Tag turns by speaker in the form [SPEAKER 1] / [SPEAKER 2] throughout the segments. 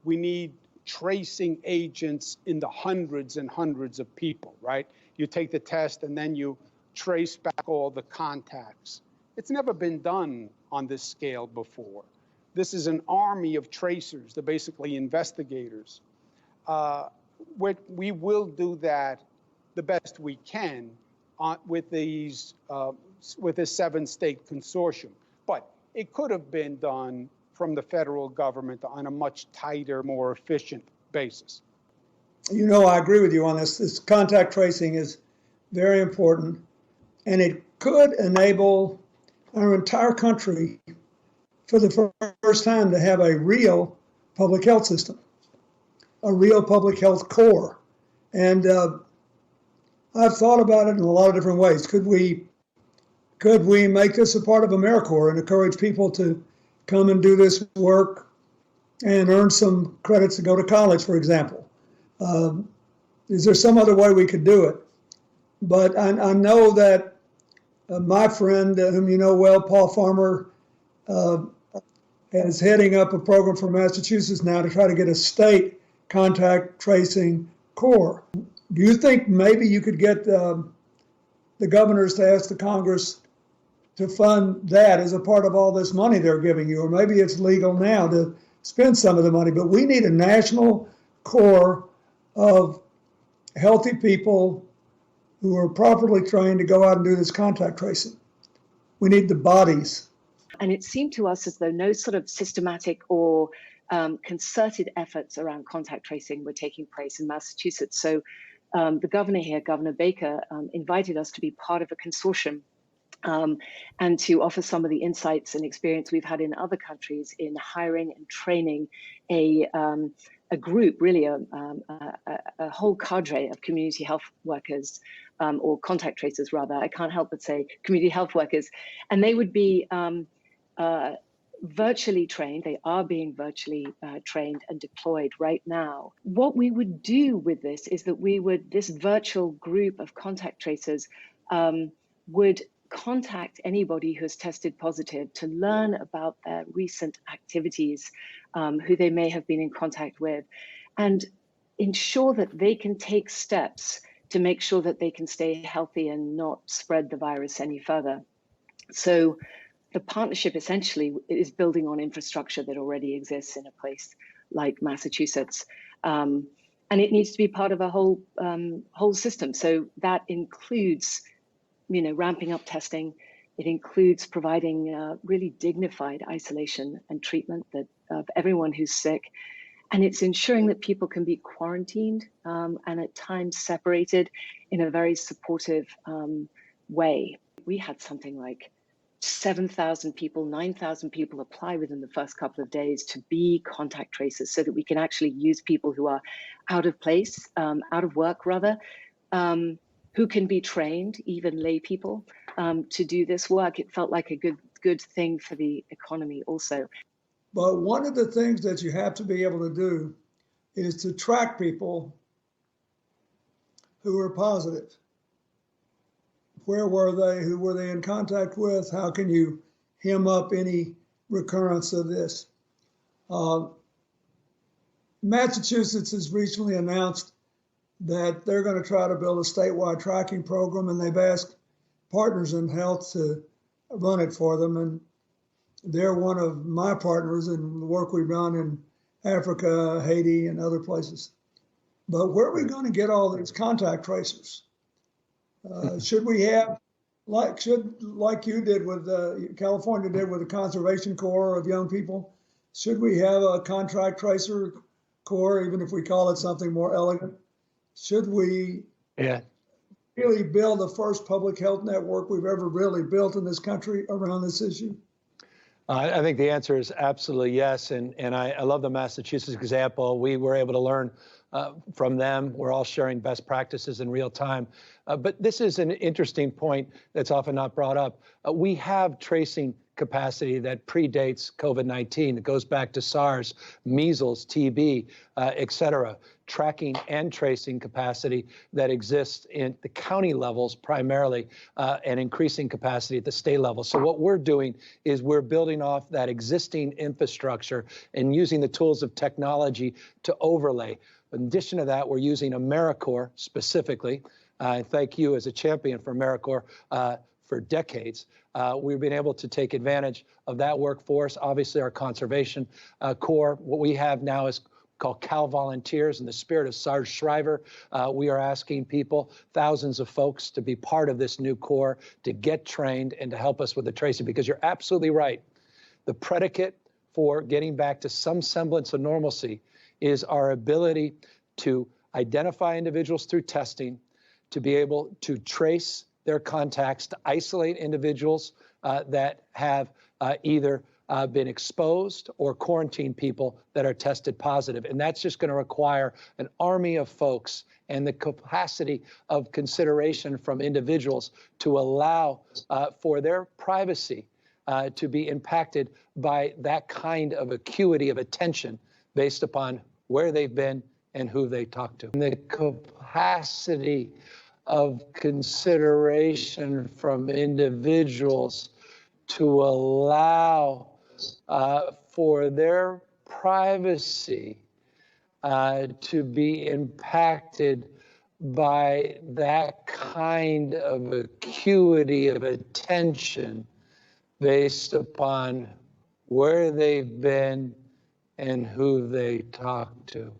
[SPEAKER 1] we need tracing agents in the hundreds and hundreds of people, right? You take the test and then you trace back all the contacts. It's never been done on this scale before. This is an army of tracers. They're basically investigators. We will do that the best we can with this 7-state consortium. But it could have been done from the federal government on a much tighter, more efficient basis.
[SPEAKER 2] You know, I agree with you on this. This contact tracing is very important, and it could enable our entire country for the first time to have a real public health system, a real public health corps. And I've thought about it in a lot of different ways. Could we make this a part of AmeriCorps and encourage people to come and do this work and earn some credits to go to college, for example? Is there some other way we could do it? But I know that my friend, whom you know well, Paul Farmer, is heading up a program for Massachusetts now to try to get a state contact tracing corps. Do you think maybe you could get the governors to ask the Congress to fund that as a part of all this money they're giving you? Or maybe it's legal now to spend some of the money, but we need a national corps of healthy people who are properly trained to go out and do this contact tracing. We need the bodies.
[SPEAKER 3] And it seemed to us as though no sort of systematic or concerted efforts around contact tracing were taking place in Massachusetts. So the governor here, Governor Baker, invited us to be part of a consortium and to offer some of the insights and experience we've had in other countries in hiring and training a group, really a whole cadre of community health workers, or contact tracers rather. I can't help but say community health workers. And they would be virtually trained. They are being virtually trained and deployed right now. What we would do with this is that this virtual group of contact tracers would contact anybody who has tested positive to learn about their recent activities, who they may have been in contact with, and ensure that they can take steps to make sure that they can stay healthy and not spread the virus any further. So the partnership essentially is building on infrastructure that already exists in a place like Massachusetts. And it needs to be part of a whole system. So that includes, ramping up testing. It includes providing really dignified isolation and treatment of everyone who's sick. And it's ensuring that people can be quarantined and at times separated in a very supportive way. We had something like 7,000 people, 9,000 people apply within the first couple of days to be contact tracers so that we can actually use people who are out of place, out of work rather, who can be trained, even lay people, to do this work. It felt like a good thing for the economy also.
[SPEAKER 2] But one of the things that you have to be able to do is to track people who are positive. Where were they? Who were they in contact with? How can you hem up any recurrence of this? Massachusetts has recently announced that they're going to try to build a statewide tracking program, and they've asked Partners in Health to run it for them. And they're one of my partners in the work we've done in Africa, Haiti, and other places. But where are we going to get all these contact tracers? Should we have, like you did with California did with the Conservation Corps of young people, should we have a contact tracer corps, even if we call it something more elegant? Should we really build the first public health network we've ever really built in this country around this issue?
[SPEAKER 4] I think the answer is absolutely yes. And I love the Massachusetts example. We were able to learn from them. We're all sharing best practices in real time. But this is an interesting point that's often not brought up. We have tracing capacity that predates COVID-19. It goes back to SARS, measles, TB, et cetera. tracking and tracing capacity that exists in the county levels primarily, and increasing capacity at the state level. So what we're doing is we're building off that existing infrastructure and using the tools of technology to overlay. In addition to that, we're using AmeriCorps specifically. Thank you as a champion for AmeriCorps for decades. We've been able to take advantage of that workforce. Obviously, our conservation corps, what we have now is called Cal Volunteers. In the spirit of Sarge Shriver, we are asking people, thousands of folks, to be part of this new corps, to get trained and to help us with the tracing, because you're absolutely right. The predicate for getting back to some semblance of normalcy is our ability to identify individuals through testing, to be able to trace their contacts, to isolate individuals that have either been exposed or quarantine people that are tested positive. And that's just going to require an army of folks and the capacity of consideration from individuals to allow for their privacy to be impacted by that kind of acuity of attention based upon where they've been and who they talk to. And the capacity of consideration from individuals to allow for their privacy to be impacted by that kind of acuity of attention based upon where they've been and who they talk to.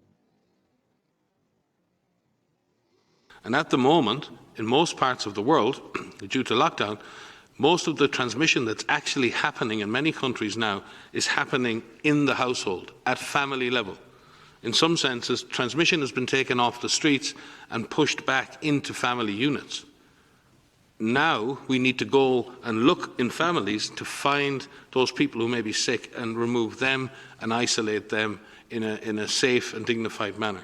[SPEAKER 5] And at the moment, in most parts of the world, due to lockdown, most of the transmission that's actually happening in many countries now is happening in the household, at family level. In some senses, transmission has been taken off the streets and pushed back into family units. Now we need to go and look in families to find those people who may be sick and remove them and isolate them in a safe and dignified manner.